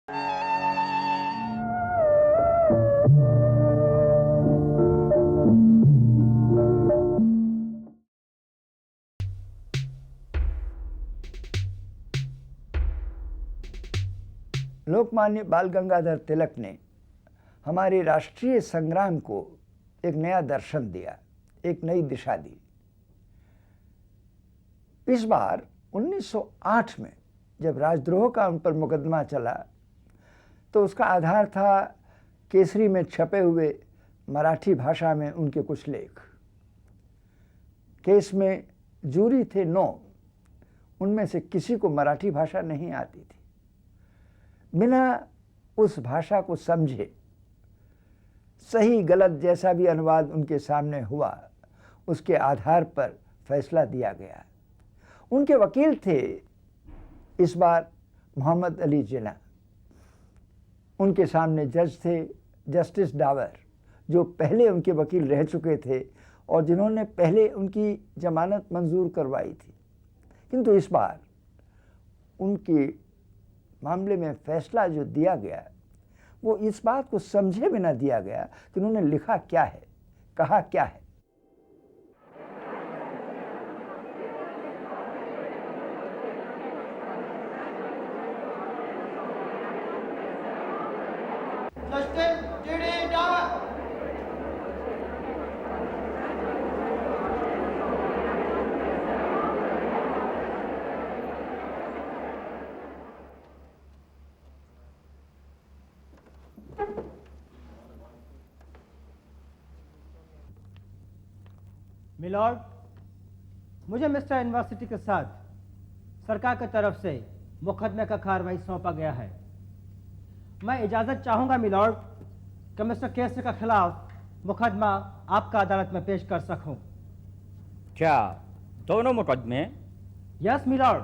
लोकमान्य बाल गंगाधर तिलक ने हमारे राष्ट्रीय संग्राम को एक नया दर्शन दिया, एक नई दिशा दी। इस बार 1908 में जब राजद्रोह का उन पर मुकदमा चला तो उसका आधार था केसरी में छपे हुए मराठी भाषा में उनके कुछ लेख। केस में जूरी थे 9, उनमें से किसी को मराठी भाषा नहीं आती थी। बिना उस भाषा को समझे सही गलत जैसा भी अनुवाद उनके सामने हुआ, उसके आधार पर फैसला दिया गया। उनके वकील थे इस बार मोहम्मद अली जिन्ना। उनके सामने जज थे जस्टिस डावर, जो पहले उनके वकील रह चुके थे और जिन्होंने पहले उनकी जमानत मंजूर करवाई थी। किंतु इस बार उनके मामले में फैसला जो दिया गया वो इस बात को समझे बिना दिया गया कि उन्होंने लिखा क्या है, कहा क्या है। मिलॉर्ड, मुझे मिस्टर यूनिवर्सिटी के साथ सरकार की तरफ से मुकदमे का कार्रवाई सौंपा गया है। मैं इजाज़त चाहूँगा मिलॉर्ड कि मिस्टर केसरी के खिलाफ मुकदमा आपका अदालत में पेश कर सकूँ। क्या दोनों मुकदमे? यस मिलॉर्ड,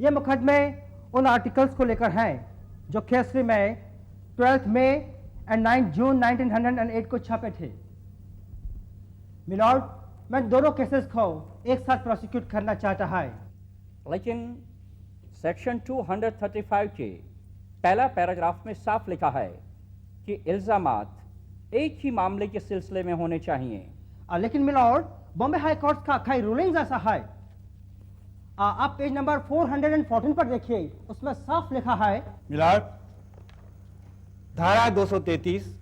ये मुकदमे उन आर्टिकल्स को लेकर हैं जो केसरी में 12 मई एंड 9 जून 1908 को छपे थे। मिलॉर्ड, मैं दोनों केसेस को एक साथ प्रोसिक्यूट करना चाहता है। लेकिन सेक्शन 235 के पहला पैराग्राफ में साफ लिखा है कि इल्जामात एक ही मामले के सिलसिले में होने चाहिए। लेकिन मिलॉर्ड, बॉम्बे हाई कोर्ट का कई रूलिंग्स ऐसा है। आप पेज नंबर 414 पर देखिए, उसमें साफ लिखा है। मिलॉर्ड, धारा 233,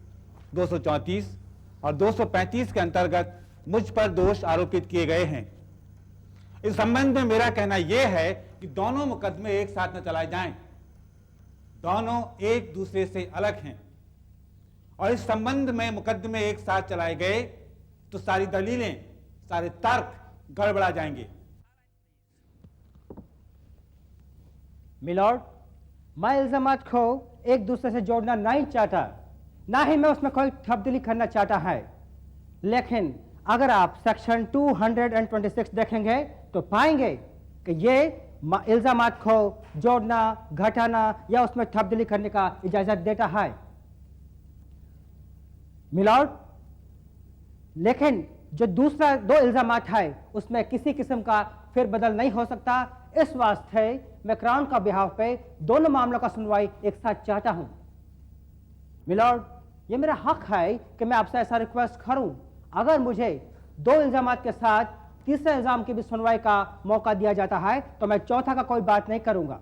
234 और 235 के अंतर्गत मुझ पर दोष आरोपित किए गए हैं। इस संबंध में मेरा कहना यह है कि दोनों मुकदमे एक साथ न चलाए जाएं। दोनों एक दूसरे से अलग हैं और इस संबंध में मुकदमे एक साथ चलाए गए तो सारी दलीलें, सारे तर्क गड़बड़ा जाएंगे। मिलॉर्ड, मैं इल्जामात को एक दूसरे से जोड़ना नहीं चाहता, ना ही मैं उसमें कोई तब्दीली करना चाहता है। लेकिन अगर आप सेक्शन 226 देखेंगे तो पाएंगे कि ये इल्जामात को जोड़ना, घटाना या उसमें तब्दीली करने का इजाजत देता है। मिलॉर्ड, लेकिन जो दूसरा 2 इल्जामात है उसमें किसी किस्म का फिर बदल नहीं हो सकता। इस वास्ते मैं क्राउन का बिहाफ पे दोनों मामलों का सुनवाई एक साथ चाहता हूं। मिलॉर्ड, ये मेरा हक है कि मैं आपसे ऐसा रिक्वेस्ट करूं। अगर मुझे 2 इल्जामात के साथ तीसरे इल्जाम की भी सुनवाई का मौका दिया जाता है तो मैं चौथा का कोई बात नहीं करूंगा।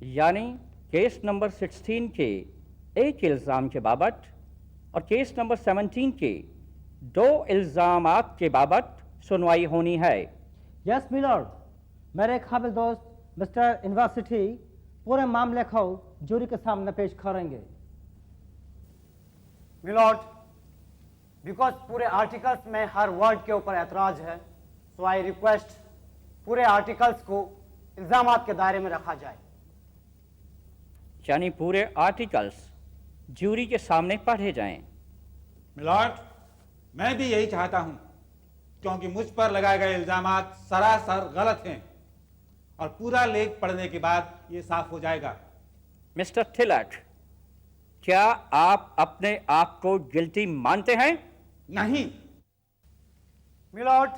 यानी केस नंबर 16 के एक इल्जाम के बाबत और केस नंबर 17 के 2 इल्जामात के बाबत सुनवाई होनी है। यस मिलॉर्ड, मेरे काबिल दोस्त मिस्टर यूनिवर्सिटी पूरे मामले को जूरी के सामने पेश करेंगे। मिलॉर्ड, बिकॉज पूरे आर्टिकल्स में हर वर्ड के ऊपर ऐतराज है, सो आई रिक्वेस्ट पूरे आर्टिकल्स को इल्जामात के दायरे में रखा जाए। यानी पूरे आर्टिकल्स जूरी के सामने पढ़े जाएं। मिलॉर्ड, मैं भी यही चाहता हूं, क्योंकि मुझ पर लगाए गए इल्जामात सरासर गलत हैं और पूरा लेख पढ़ने के बाद यह साफ हो जाएगा। मिस्टर तिलक, क्या आप अपने आप को गिल्टी मानते हैं? नहीं। मिलॉर्ड,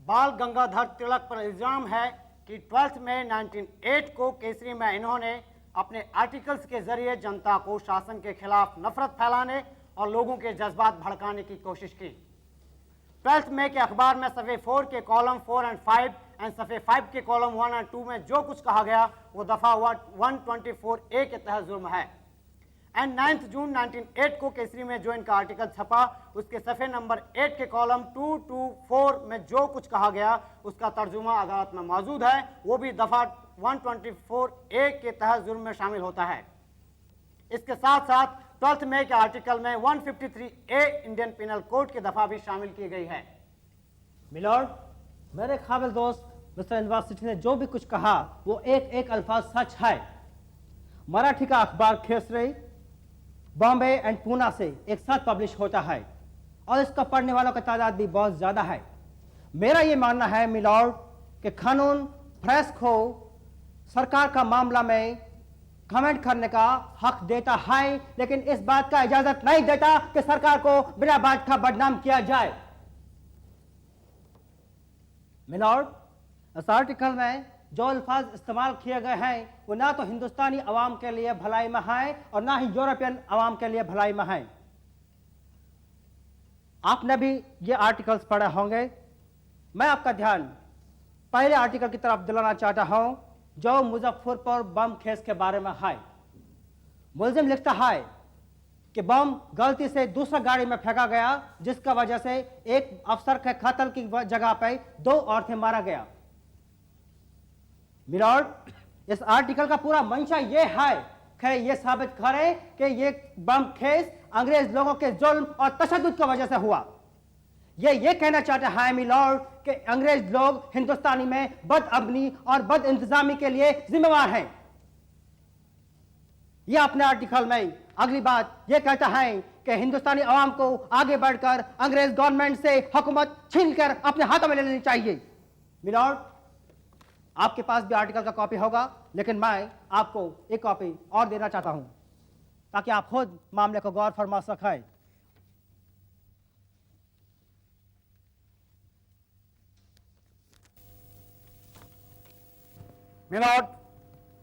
बाल गंगाधर तिलक पर इल्जाम है कि 12 मई 1908 को केसरी में इन्होंने अपने आर्टिकल्स के जरिए जनता को शासन के खिलाफ नफरत फैलाने और लोगों के जज्बात भड़काने की कोशिश की। 12 मई के अखबार में सफ़े 4 के कॉलम 4 और 5 एंड सफ़े 5 के कॉलम 1 और 2 में जो कुछ कहा गया वो दफा 124A के तहत जुर्म है। एंड 9 जून 1908 को केसरी में जो इनका आर्टिकल छपा उसके सफ़े नंबर 8 के कॉलम 224 में जो कुछ कहा गया उसका तर्जुमा अदालत में मौजूद है, वो भी दफा 124A के तहत जुर्म में शामिल होता है। इसके साथ साथ 12 मई के आर्टिकल में 153A इंडियन पिनल कोड की दफा भी शामिल की गई है। मिलॉर्ड, मेरे काबिल दोस्त मिस्टर यूनिवर्सिटी ने जो भी कुछ कहा वो एक एक अल्फाज सच है। मराठी का अखबार केसरी बॉम्बे एंड पूना से एक साथ पब्लिश होता है और इसका पढ़ने वालों का तादाद भी बहुत ज्यादा है। मेरा ये मानना है मिलॉर्ड कि कानून प्रेस को सरकार का मामला में कमेंट करने का हक देता है, लेकिन इस बात का इजाजत नहीं देता कि सरकार को बिना बात का बदनाम किया जाए। मिलॉर्ड, इस आर्टिकल में जो अल्फाज इस्तेमाल किए गए हैं वो ना तो हिंदुस्तानी अवाम के लिए भलाई में है और ना ही यूरोपियन अवाम के लिए भलाई में है। आपने भी ये आर्टिकल्स पढ़े होंगे। मैं आपका ध्यान पहले आर्टिकल की तरफ दिलाना चाहता हूं जो मुजफ्फरपुर बम केस के बारे में है। मुलजिम लिखता है कि बम गलती से दूसरा गाड़ी में फेंका गया जिसका वजह से एक अफसर के कत्ल की जगह पे 2 औरतें मारा गया। मिलॉर्ड, इस आर्टिकल का पूरा मंशा यह है कि यह साबित करे कि ये बम केस अंग्रेज लोगों के जुल्म और तशद्दुद की वजह से हुआ। ये कहना चाहता है मिलॉर्ड कि अंग्रेज लोग हिंदुस्तानी में बदअमनी और बद इंतजामी के लिए जिम्मेवार हैं। यह अपने आर्टिकल में अगली बात यह कहता है कि हिंदुस्तानी अवाम को आगे बढ़कर अंग्रेज गवर्नमेंट से हुकूमत छीनकर अपने हाथों में ले लेनी चाहिए। मिलॉर्ड, आपके पास भी आर्टिकल का कॉपी होगा, लेकिन मैं आपको एक कॉपी और देना चाहता हूं ताकि आप खुद मामले को गौर फरमा सकें। मिलॉर्ड,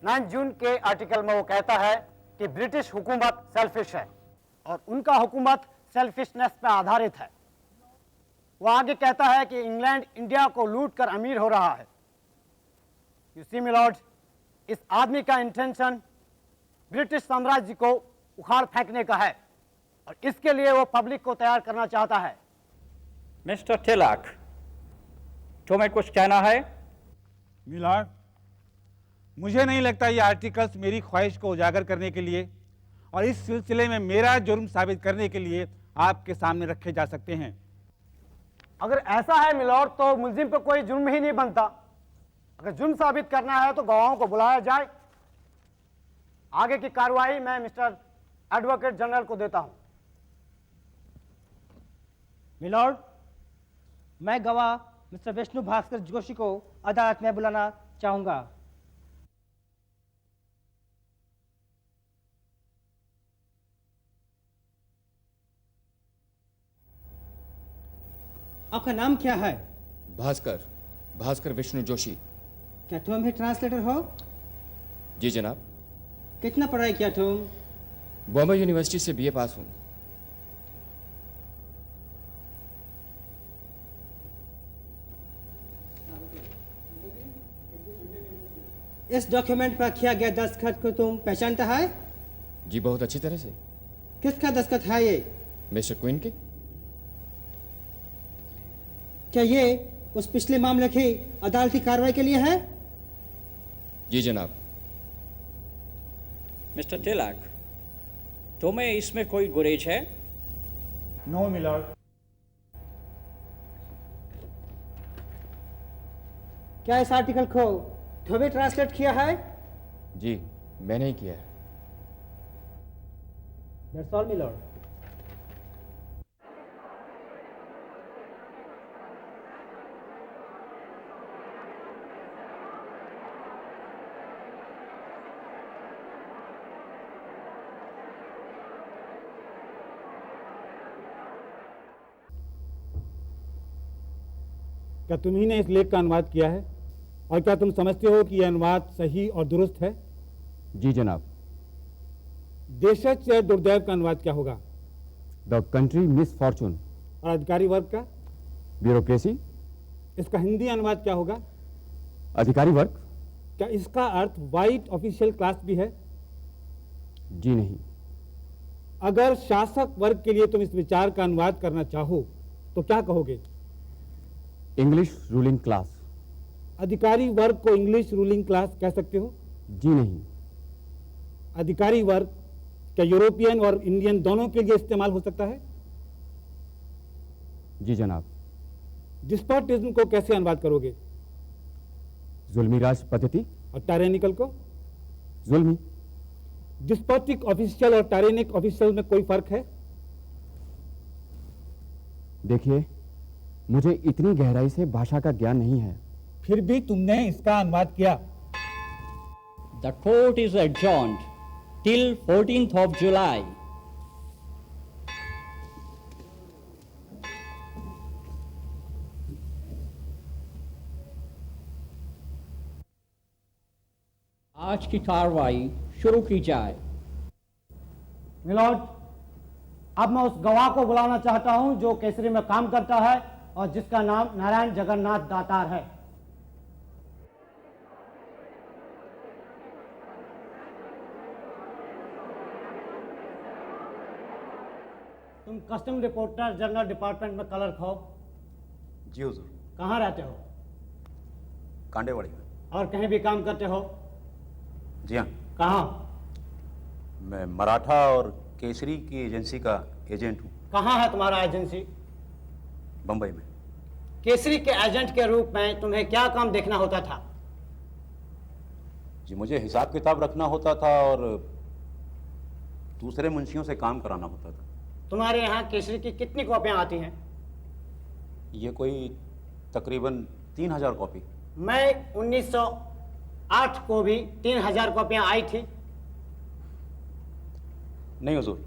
9 जून के आर्टिकल में वो कहता है कि ब्रिटिश हुकूमत सेल्फिश है और उनका हुकूमत सेल्फिशनेस पर आधारित है। वो आगे कहता है कि इंग्लैंड इंडिया को लूट कर अमीर हो रहा है। यू सी मिलॉर्ड, इस आदमी का इंटेंशन ब्रिटिश साम्राज्य को उखाड़ फेंकने का है और इसके लिए वो पब्लिक को तैयार करना चाहता है। मिस्टर तिलक, तुम्हें कुछ कहना है? मिलॉर्ड, मुझे नहीं लगता ये आर्टिकल्स मेरी ख्वाहिश को उजागर करने के लिए और इस सिलसिले में मेरा जुर्म साबित करने के लिए आपके सामने रखे जा सकते हैं। अगर ऐसा है मिलॉर्ड तो मुलजिम पर कोई जुर्म ही नहीं बनता। अगर जुर्म साबित करना है तो गवाहों को बुलाया जाए। आगे की कार्रवाई मैं मिस्टर एडवोकेट जनरल को देता हूं। मिलॉर्ड, मैं गवाह मिस्टर विष्णु भास्कर जोशी को अदालत में बुलाना चाहूंगा। आपका नाम क्या है? भास्कर विष्णु जोशी। क्या तुम भी ट्रांसलेटर हो? जी जनाब। कितना पढ़ाई किया तुम? बॉम्बे यूनिवर्सिटी से बीए पास हूँ। इस डॉक्यूमेंट पर किया गया दस्तखत को तुम पहचानता है? जी बहुत अच्छी तरह से। किसका दस्तखत है ये? मिस्टर क्वीन के। क्या ये उस पिछले मामले की अदालती कार्रवाई के लिए है? जी जनाब। मिस्टर तिलक, तुम्हें इसमें कोई गुरेज है? No milord. क्या इस आर्टिकल को तुम्हें ट्रांसलेट किया है? जी मैंने ही किया है। That's all, my lord. क्या तुम्ही ने इस लेख का अनुवाद किया है और क्या तुम समझते हो कि यह अनुवाद सही और दुरुस्त है? जी जनाब। देशज या दुर्दैव का अनुवाद क्या होगा? The country miss Fortune. और अधिकारी वर्ग का? ब्यूरोक्रेसी। इसका हिंदी अनुवाद क्या होगा? अधिकारी वर्ग। क्या इसका अर्थ वाइट ऑफिशियल क्लास भी है? जी नहीं। अगर शासक वर्ग के लिए तुम इस विचार का अनुवाद करना चाहो तो क्या कहोगे? English ruling class. अधिकारी वर्ग को इंग्लिश रूलिंग क्लास कह सकते हो? जी नहीं। अधिकारी वर्ग क्या यूरोपियन और इंडियन दोनों के लिए इस्तेमाल हो सकता है? जी जनाब। डिस्पोटिज्म को कैसे अनुवाद करोगे? जुल्मी राज पद्धति। और टायरेनिकल को? जुल्मी। डिस्पोटिक ऑफिशियल और टायरेनिक ऑफिशियल में कोई फर्क है? देखिए, मुझे इतनी गहराई से भाषा का ज्ञान नहीं है। फिर भी तुमने इसका अनुवाद किया। The court is adjourned till 14th of July. आज की कार्रवाई शुरू की जाए। मिलॉर्ड, अब मैं उस गवाह को बुलाना चाहता हूं जो केसरी में काम करता है और जिसका नाम नारायण जगन्नाथ दातार है। तुम कस्टम रिपोर्टर जनरल डिपार्टमेंट में क्लर्क हो? जी हुजूर। कहाँ रहते हो? कांडेवाड़ी में। और कहीं भी काम करते हो? जी हाँ। कहाँ? मैं मराठा और केसरी की एजेंसी का एजेंट हूँ। कहाँ है तुम्हारा एजेंसी? बम्बई में। केसरी के एजेंट के रूप में तुम्हें क्या काम देखना होता था? जी मुझे हिसाब किताब रखना होता था और दूसरे मुंशियों से काम कराना होता था। तुम्हारे यहाँ केसरी की कितनी कॉपियाँ आती हैं? ये कोई तकरीबन 3000 कॉपी। मैं 1908 को भी 3000 कॉपियाँ आई थी। नहीं हुजूर,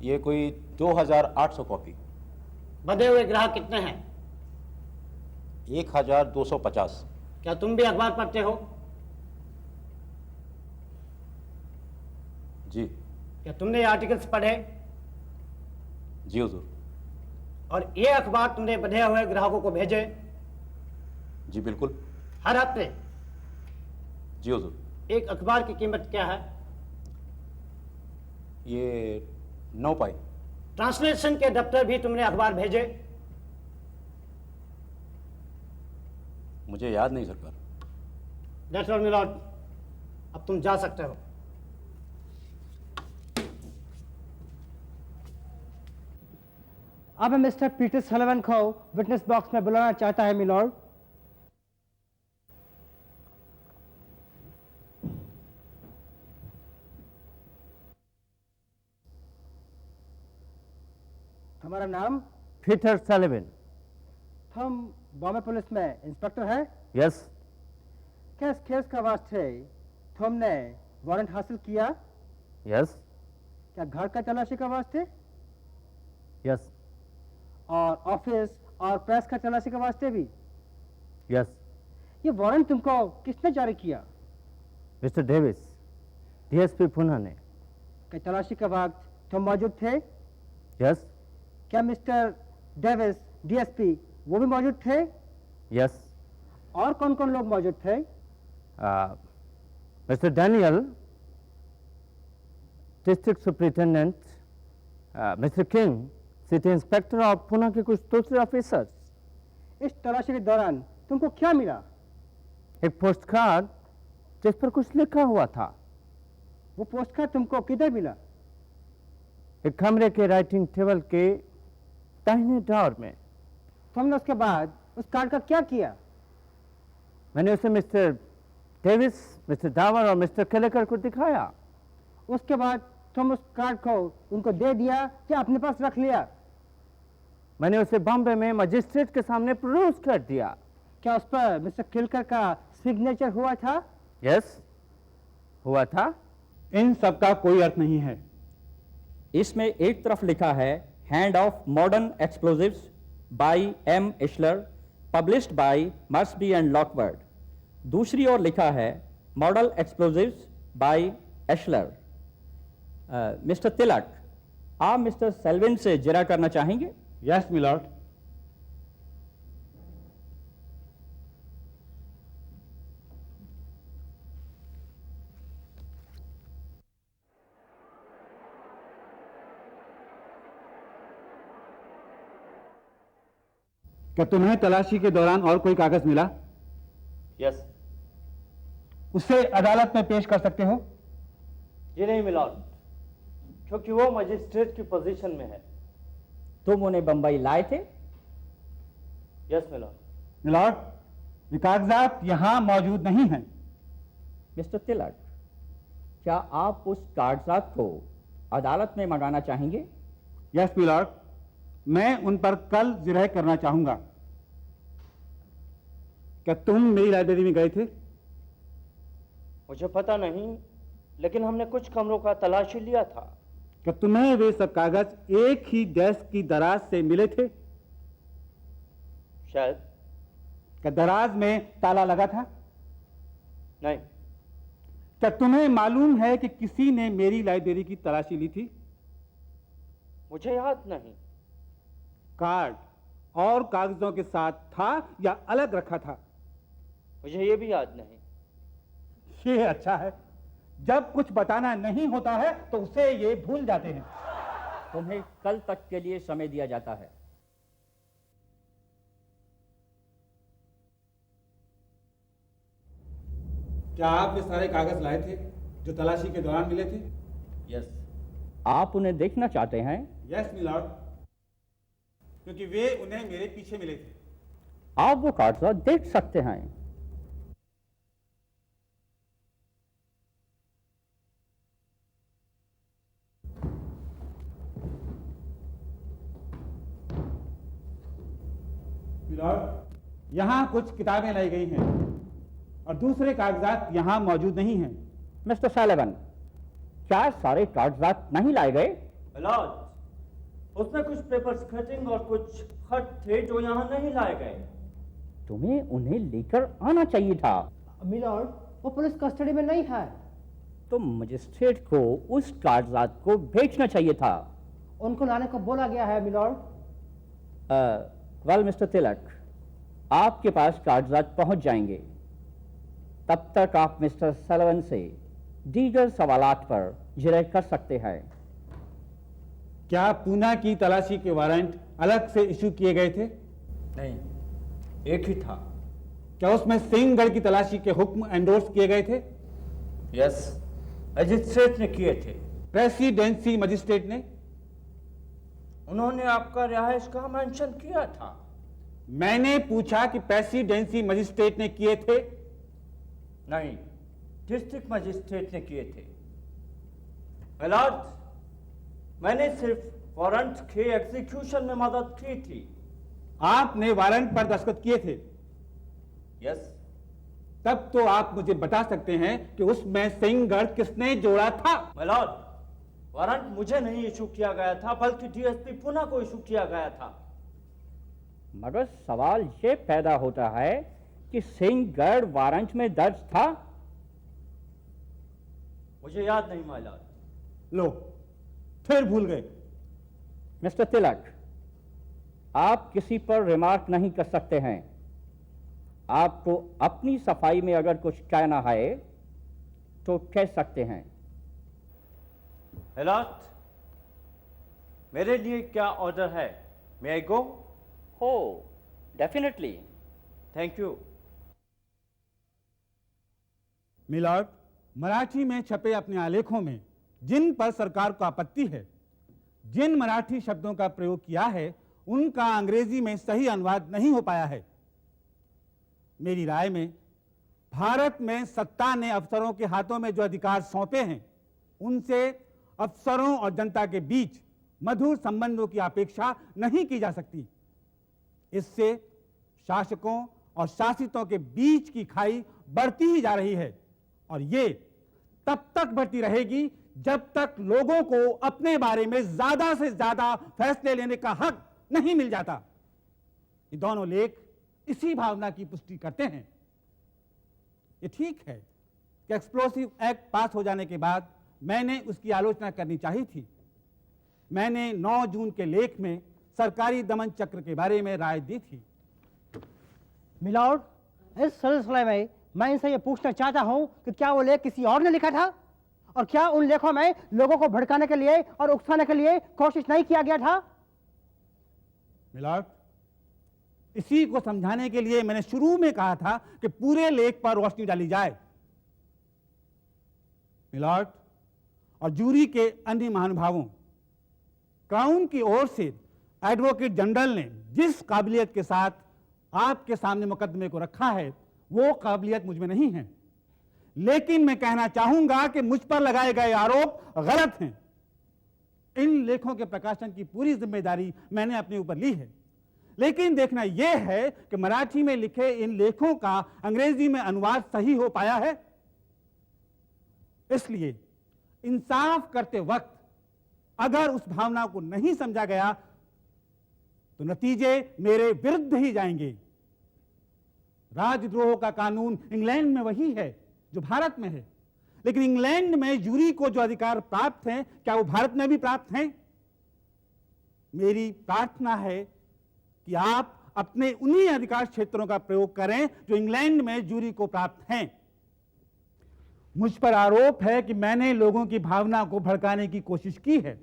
ये कोई 2800 कॉपी। बधे हुए ग्राहक कितने हैं? 1250। क्या तुम भी अखबार पढ़ते हो? जी। क्या तुमने ये आर्टिकल्स पढ़े? जी हुजूर। और ये अखबार तुमने बधे हुए ग्राहकों को भेजे? जी बिल्कुल। हर हफ्ते? जी हुजूर। एक अखबार की कीमत क्या है? ये 9 पाई। ट्रांसलेशन के दफ्तर भी तुमने अखबार भेजे? मुझे याद नहीं सरकार। दैट्स ऑल मिलॉर्ड, अब तुम जा सकते हो। अब मिस्टर पीटर सलिवन को विटनेस बॉक्स में बुलाना चाहता है मिलॉर्ड। हमारा नाम? Peter Sullivan. हम बॉम्बे पुलिस में इंस्पेक्टर है। यस। क्या इस केस का वास्ते तुमने वारंट हासिल किया? यस। क्या घर का तलाशी का वास्ते? यस। और ऑफिस और प्रेस का तलाशी का वास्ते भी? यस। ये वारंट तुमको किसने जारी किया? मिस्टर डेविस, डीएसपी पुणे ने। क्या तलाशी के वक्त तुम मौजूद थे? यस। क्या मिस्टर डेविस डीएसपी वो भी मौजूद थे? यस। और कौन कौन लोग मौजूद थे? Mister Daniel, district superintendent, mister king, city inspector और पुणे के कुछ दूसरे ऑफिसर्स। इस तलाशी के दौरान तुमको क्या मिला? एक पोस्ट कार्ड जिस पर कुछ लिखा हुआ था। वो पोस्ट कार्ड तुमको किधर मिला? एक कमरे के राइटिंग टेबल के दाहिने ड्रॉअर में। तुमने उसके बाद उस कार्ड का क्या किया? मैंने उसे मिस्टर डेविस, मिस्टर डावर और मिस्टर केलेकर को दिखाया। उसके बाद तुम उस कार्ड को उनको दे दिया या अपने पास रख लिया? मैंने उसे बॉम्बे में मजिस्ट्रेट के सामने प्रोड्यूस कर दिया। क्या उस पर मिस्टर केलेकर का सिग्नेचर हुआ था? यस, हुआ था। इन सब का कोई अर्थ नहीं है। इसमें एक तरफ लिखा है hand of modern explosives by M Eissler, published by Mersby and Lockwood. दूसरी ओर लिखा है model explosives by Eshler. Mister Tilak, आप मिस्टर सेल्विन से जिरा करना चाहेंगे? Yes milord. क्या तुम्हें तलाशी के दौरान और कोई कागज मिला? यस। उसे अदालत में पेश कर सकते हो? जी नहीं मिलॉर्ड, क्योंकि वो मजिस्ट्रेट की पोजीशन में है। तुम उन्हें बंबई लाए थे? Yes milord. मिलॉर्ड, ये कागजात यहां मौजूद नहीं हैं। मिस्टर तिलक, क्या आप उस कागजात को अदालत में मंगाना चाहेंगे? यस मिलॉर्ड, मैं उन पर कल जिरह करना चाहूंगा। क्या तुम मेरी लाइब्रेरी में गए थे? मुझे पता नहीं, लेकिन हमने कुछ कमरों का तलाशी लिया था। क्या तुम्हें वे सब कागज एक ही डेस्क की दराज से मिले थे? शायद। क्या दराज में ताला लगा था? नहीं। क्या तुम्हें मालूम है कि किसी ने मेरी लाइब्रेरी की तलाशी ली थी? मुझे याद नहीं। कार्ड और कागजों के साथ था या अलग रखा था? मुझे ये भी याद नहीं। ये अच्छा है, जब कुछ बताना नहीं होता है तो उसे ये भूल जाते हैं। तुम्हें कल तक के लिए समय दिया जाता है। क्या आप ये सारे कागज लाए थे जो तलाशी के दौरान मिले थे? यस। आप उन्हें देखना चाहते हैं? यस मिलॉर्ड, क्योंकि वे उन्हें मेरे पीछे मिले थे। आप वो कागजात देख सकते हैं। मिलॉर्ड, यहाँ कुछ किताबें लाई गई हैं और दूसरे कागजात यहाँ मौजूद नहीं हैं। मिस्टर सैलिवन, क्या सारे कागजात नहीं लाए गए? मिलॉर्ड, उसमें कुछ पेपर्स कटिंग और कुछ खत थे जो यहाँ नहीं लाए गए। तुम्हें उन्हें लेकर आना चाहिए था। मिलॉर्ड, वो पुलिस कस्टडी में नहीं है। तो मजिस्ट्रेट को उस कागजात को भेजना चाहिए था। उनको लाने को बोला गया है मिलॉर्ड। वेल मिस्टर तिलक, आपके पास कागजात पहुंच जाएंगे। तब तक आप मिस्टर सैलिवन से दीगर सवालात पर जिरह कर सकते हैं। क्या पूना की तलाशी के वारंट अलग से इशू किए गए थे? नहीं, एक ही था। क्या उसमें सिंहगढ़ की तलाशी के हुक्म एंडोर्स किए गए थे? यस, मजिस्ट्रेट ने किए थे। प्रेसिडेंसी मजिस्ट्रेट ने? उन्होंने आपका रिहाइश का मेंशन किया था। मैंने पूछा कि प्रेसिडेंसी मजिस्ट्रेट ने किए थे? नहीं, डिस्ट्रिक्ट मजिस्ट्रेट ने किए थे। मिलॉर्ड, मैंने सिर्फ वारंट के एग्जीक्यूशन में मदद की थी। आपने वारंट पर दस्तखत किए थे? यस। तब तो आप मुझे बता सकते हैं कि उसमें सिंहगढ़ किसने जोड़ा था? मिलॉर्ड, वारंट मुझे नहीं इशू किया गया था, बल्कि डीएसपी पुना को इशू किया गया था। मगर सवाल ये पैदा होता है कि सिंहगढ़ वारंट में दर्ज था। मुझे याद नहीं मिलॉर्ड। लो, फिर भूल गए। मिस्टर तिलक, आप किसी पर रिमार्क नहीं कर सकते हैं। आपको अपनी सफाई में अगर कुछ कहना है तो कह सकते हैं। मिलॉर्ड, मेरे लिए क्या ऑर्डर है? मे आई गो? हो, definitely. Thank you. Milord, Marathi में छपे अपने आलेखों में जिन पर सरकार को आपत्ति है, जिन मराठी शब्दों का प्रयोग किया है, उनका अंग्रेजी में सही अनुवाद नहीं हो पाया है। मेरी राय में भारत में सत्ता ने अफसरों के हाथों में जो अधिकार सौंपे हैं, उनसे अफसरों और जनता के बीच मधुर संबंधों की अपेक्षा नहीं की जा सकती। इससे शासकों और शासितों के बीच की खाई बढ़ती ही जा रही है और ये तब तक बढ़ती रहेगी जब तक लोगों को अपने बारे में ज्यादा से ज्यादा फैसले लेने का हक नहीं मिल जाता। ये दोनों लेख इसी भावना की पुष्टि करते हैं। ये ठीक है कि एक्सप्लोसिव एक्ट पास हो जाने के बाद मैंने उसकी आलोचना करनी चाहिए थी। मैंने 9 जून के लेख में सरकारी दमन चक्र के बारे में राय दी थी। मिलॉर्ड, इस सिलसिले में मैं इनसे ये पूछना चाहता हूं कि क्या वो लेख किसी और ने लिखा था, और क्या उन लेखों में लोगों को भड़काने के लिए और उकसाने के लिए कोशिश नहीं किया गया था? मिलॉर्ड, इसी को समझाने के लिए मैंने शुरू में कहा था कि पूरे लेख पर रोशनी डाली जाए। मिलॉर्ड और जूरी के अन्य महानुभावों, क्राउन की ओर से एडवोकेट जनरल ने जिस काबिलियत के साथ आपके सामने मुकदमे को रखा है वो काबिलियत मुझ में नहीं है। लेकिन मैं कहना चाहूंगा कि मुझ पर लगाए गए आरोप गलत हैं। इन लेखों के प्रकाशन की पूरी जिम्मेदारी मैंने अपने ऊपर ली है, लेकिन देखना यह है कि मराठी में लिखे इन लेखों का अंग्रेजी में अनुवाद सही हो पाया है। इसलिए इंसाफ करते वक्त अगर उस भावना को नहीं समझा गया तो नतीजे मेरे विरुद्ध ही जाएंगे। राजद्रोह का कानून इंग्लैंड में वही है जो भारत में है, लेकिन इंग्लैंड में जूरी को जो अधिकार प्राप्त हैं क्या वो भारत में भी प्राप्त हैं? मेरी प्रार्थना है कि आप अपने उन्हीं अधिकार क्षेत्रों का प्रयोग करें जो इंग्लैंड में जूरी को प्राप्त हैं। मुझ पर आरोप है कि मैंने लोगों की भावना को भड़काने की कोशिश की है,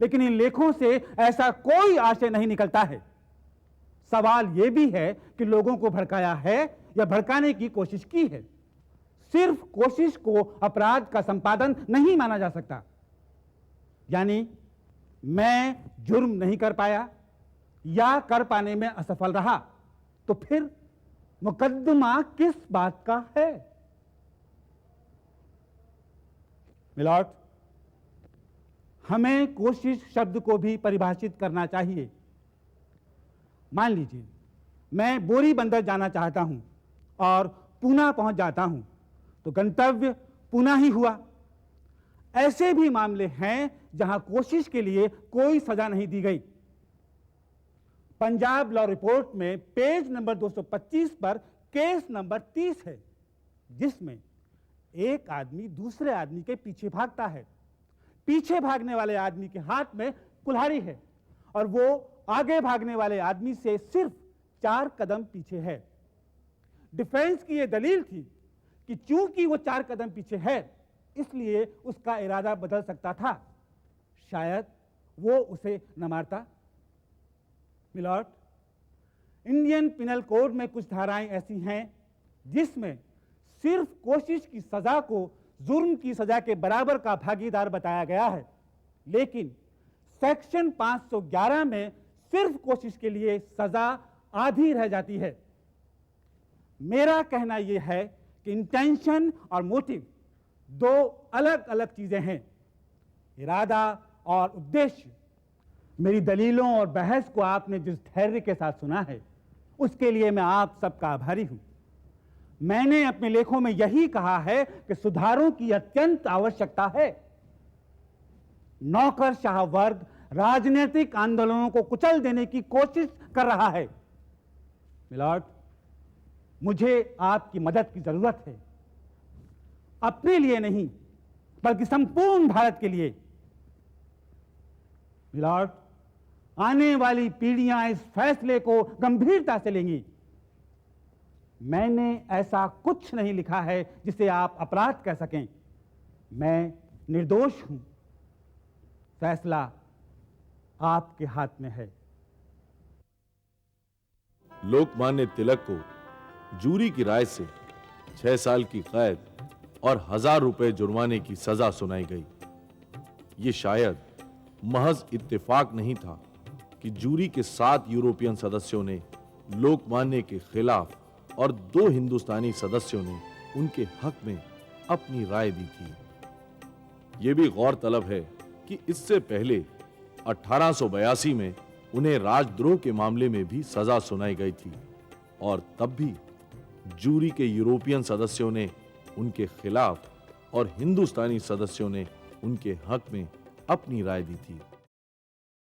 लेकिन इन लेखों से ऐसा कोई आशय नहीं निकलता है। सवाल यह भी है कि लोगों को भड़काया है या भड़काने की कोशिश की है। सिर्फ कोशिश को अपराध का संपादन नहीं माना जा सकता। यानी मैं जुर्म नहीं कर पाया या कर पाने में असफल रहा तो फिर मुकदमा किस बात का है? मिलॉर्ड, हमें कोशिश शब्द को भी परिभाषित करना चाहिए। मान लीजिए मैं बोरी बंदर जाना चाहता हूं और पूना पहुंच जाता हूं तो गंतव्य पूना ही हुआ। ऐसे भी मामले हैं जहां कोशिश के लिए कोई सजा नहीं दी गई। पंजाब लॉ रिपोर्ट में पेज नंबर 225 पर केस नंबर 30 है, जिसमें एक आदमी दूसरे आदमी के पीछे भागता है। पीछे भागने वाले आदमी के हाथ में कुल्हाड़ी है और वो आगे भागने वाले आदमी से सिर्फ 4 कदम पीछे है। डिफेंस की यह दलील थी कि चूंकि वो 4 कदम पीछे है इसलिए उसका इरादा बदल सकता था, शायद वो उसे न मारता। मिलॉर्ड, इंडियन पिनल कोड में कुछ धाराएं ऐसी हैं जिसमें सिर्फ कोशिश की सजा को जुर्म की सजा के बराबर का भागीदार बताया गया है, लेकिन सेक्शन 511 में सिर्फ कोशिश के लिए सजा आधी रह जाती है। मेरा कहना यह है कि इंटेंशन और मोटिव 2 अलग अलग चीजें हैं। इरादा और उद्देश्य। मेरी दलीलों और बहस को आपने जिस धैर्य के साथ सुना है उसके लिए मैं आप सबका आभारी हूं। मैंने अपने लेखों में यही कहा है कि सुधारों की अत्यंत आवश्यकता है। नौकरशाह वर्ग राजनीतिक आंदोलनों को कुचल देने की कोशिश कर रहा है। मिलॉर्ड, मुझे आपकी मदद की जरूरत है, अपने लिए नहीं बल्कि संपूर्ण भारत के लिए। मिलॉर्ड, आने वाली पीढ़ियां इस फैसले को गंभीरता से लेंगी। मैंने ऐसा कुछ नहीं लिखा है जिसे आप अपराध कह सकें। मैं निर्दोष हूं। फैसला आपके हाथ में है। लोकमान्य तिलक को जूरी की राय से 6 साल की कैद और 1000 रुपए जुर्माने की सजा सुनाई गई। ये शायद महज इत्तेफाक नहीं था कि जूरी के 7 यूरोपियन सदस्यों ने लोकमान्य के खिलाफ और 2 हिंदुस्तानी सदस्यों ने उनके हक में अपनी राय दी थी। यह भी गौरतलब है कि इससे पहले 1882 में उन्हें राजद्रोह के मामले में भी सजा सुनाई गई थी और तब भी जूरी के यूरोपियन सदस्यों ने उनके खिलाफ और हिंदुस्तानी सदस्यों ने उनके हक में अपनी राय दी थी।